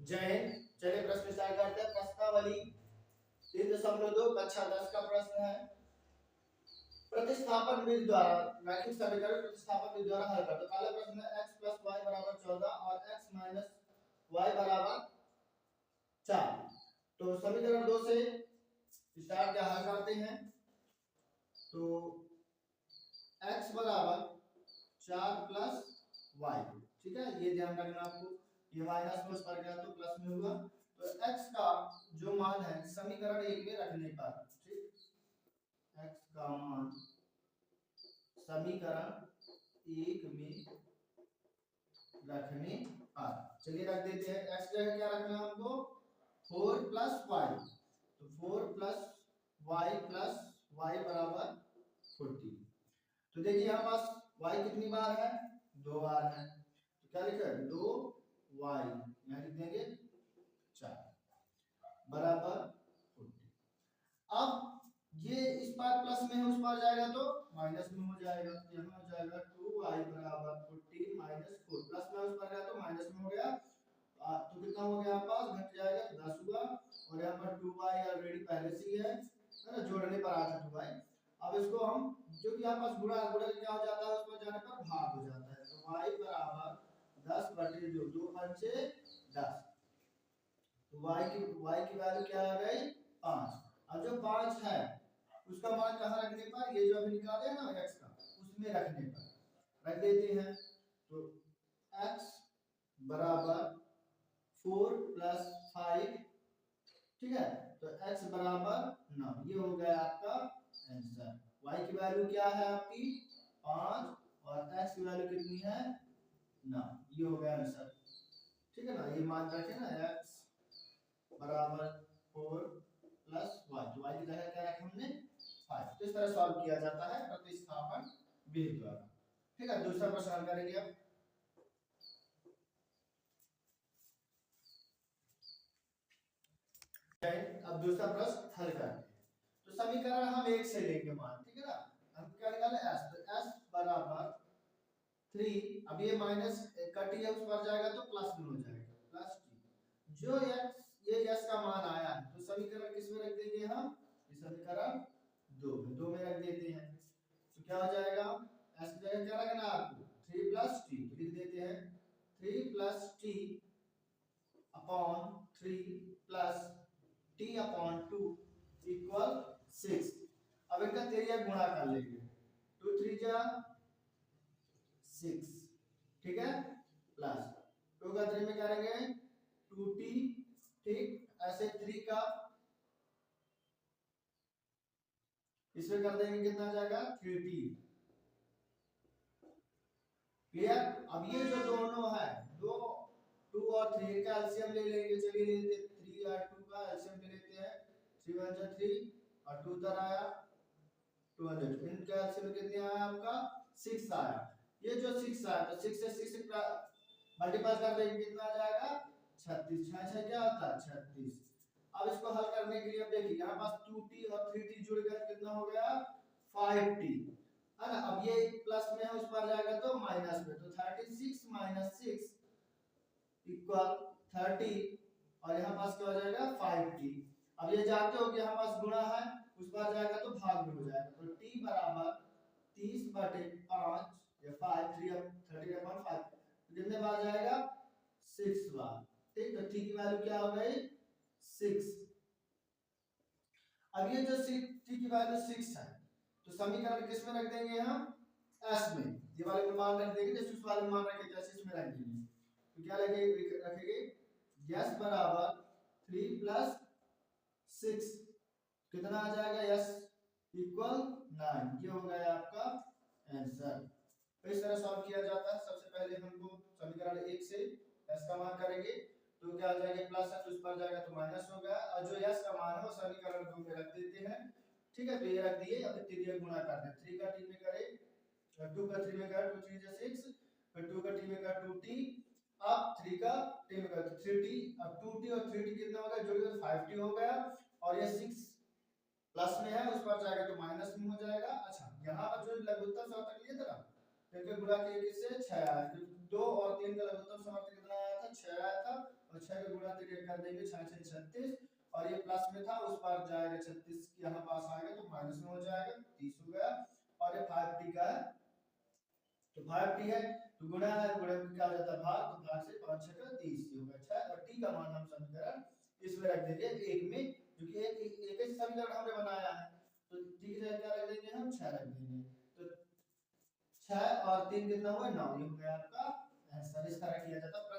जय हिंद। चलिए प्रश्न स्टार्ट करते हैं। प्रश्नावली 3.2 कक्षा 10 का प्रश्न है। प्रतिस्थापन विधि द्वारा रैखिक समीकरण प्रतिस्थापन विधि द्वारा हल करते। पहला प्रश्न है x + y = 14 और x - y = 4। तो समीकरण 2 से स्टार्ट क्या हल करते हैं। तो x बराबर 4 + y, ठीक है, ये ध्यान रखना आपको। ये माइनस में उस पर गया तो प्लस में हुआ। तो x का जो मान है समीकरण 1 में रखने पर, ठीक, x का मान समीकरण 1 में रखने पर, चलिए रख देते हैं। x जगह क्या रखना है हमको, 4 + y। तो 4 + y + y = 40। तो देखिए यहाँ पास y कितनी बार है, 2 बार है। तो क्या लिखा है, 2y, यहाँ लिख देंगे 4 बराबर 40। अब ये इस पार प्लस में है, उस पार जाएगा तो माइनस में हो जाएगा। यहाँ हो जाएगा 2y = 40 - 4, प्लस में उस पर गया तो माइनस में हो गया। तो कितना हो गया, पास घट जाएगा तो 10 हुआ। और यहाँ पर 2y ऑलरेडी पहले से ही है ना, जोड़ने पर आ था 2y। अब इसको हम जो कि यहाँ पास गुणा गुणा क्या हो जाता है, उस पर जाने पर भाग हो जाता है। तो y = 10/2, 2 × 5 = 10। तो y की वैल्यू क्या आ गई, 5। अब जो 5 है उसका मान कहाँ रखने पर, ये जो अभी निकाले ना x का, उसमें रखने पर रख देते हैं। तो x बराबर 4 + 5, ठीक है। तो x बराबर 9, ये हो गया आपका आंसर। y की वैल्यू क्या है आपकी 5 और x की वैल्यू कितनी है 9, ये हो गया आंसर, ठीक है ना। ये मान रखे ना, x बराबर 4 + y, तो y की जगह क्या रखा हमने 5। तो इस तरह सॉल्व किया जाता है प्रतिस्थापन विधि द्वारा, ठीक है। दूसरा प्रश्न हल करेंगे अब। अब दूसरा प्रश्न हल करते हैं। तो समीकरण हम 1 से लेंगे मान, ठीक है ना। हम क्या निकाले s, तो s बराबर 3। अब ये माइनस कट है, उस पर जाएगा तो प्लस में हो जाएगा, प्लस t। जो x, ये s का मान आया है तो समीकरण किस में रख देंगे हम, इस समीकरण 2 में रख देते हैं। तो क्या हो जाएगा, s की जगह क्या रखना है आपको, 3 + t। तो लिख देते हैं 3 + t अपॉन 3 + t/2 = 6। अब इनका तेरिया गुणा कर लेंगे। 2 3 जा 6, ठीक है, प्लस 2 का 3 में करेंगे 2t, ठीक। ऐसे 3 का इसमें कर देंगे, कितना आ जाएगा 3t, क्लियर। अब ये जो दोनों है, 2 और 3 का एलसीएम ले लेंगे। चलिए लेते हैं 3 और 2 का एलसीएम ले लेते हैं। 3 × 1 = 3 और 2 उधर आया 200। इनका एलसीएम कितने आया आपका 6 आया। ये जो 6 आया तो 6 से 6 मल्टीप्लाई कर देंगे, कितना आ जाएगा 36। 6 6 क्या होता है 36। अब इसको हल करने के लिए अब देखिए यहाँ पास 2t और 3t जुड़कर कितना हो गया 5t, है ना। अब ये प्लस में है, उस पर जाएगा तो माइनस में। तो 36 - 6 = 30 और यहाँ पास क्या हो जाएगा 5t। अब ये जानते हो कि यहाँ पास गुणा है, उस पर जाएगा तो भाग में हो जाएगा। तो t बराबर 30/5 या 5, 30/5 कितने बार जाएगा 6 बार, ठीक। तो t की वैल्यू क्या हो गई 6। अब ये जो t की वैल्यू 6 है तो समीकरण किस में रख देंगे हम, s में। ये वाले में मान रख देंगे, जैसे उस वाले में मान रखे जैसे इसमें रख देंगे। तो क्या रखेंगे s बराबर 3 + 6, कितना आ जाएगा s = 9। ये हो गया आपका आंसर। तो इस तरह सॉल्व किया जाता है। सबसे पहले हमको समीकरण 1 से s का मान करेंगे तो क्या आ जाएगा, प्लस है तो उस पर जाएगा तो माइनस हो गया। और जो s का मान है वो समीकरण 2 में रख देते हैं, ठीक है। तो ये रख दिए। अब तिरिया गुणा कर दें। 3 का t में करे, 2 का 3 में करे, 2 3 जा 6, फिर 2 का t में करे 2t, अब 3 का t में करे 3t। अब 2t और 3t कितना हो गया, जोड़कर 5t हो गया। और ये 6 प्लस में है, उस पर जाएगा तो माइनस में हो जाएगा। अच्छा, यहाँ पर जो लघुत्तम समर्थक लिए थे ना, इनके गुणा किए किससे 6 आया। 2 और 3 का लघुत्तम समर्थक कितना आया था 6 आया था। और 6 का गुणा कर देंगे 6 6 36, और ये प्लस में था उस पर जाएगा 36 यहाँ पास आएगा तो माइनस में हो जाएगा 30 हो गया। और ये 5t का है तो 5t है तो गुणा है, गुणा में क्या हो जाता है भाग, तो भाग से 5 6 का 30 ये होगा 6, और t का मान हम समीकरण इसमें रख देंगे 1 में, क्योंकि एक ही समीकरण हमने बनाया है तो t की जगह क्या रख देंगे हम 6 रख देंगे। तो 6 और 3 कितना हुआ 9, ये हो गया आपका आंसर। इस तरह किया जाता है।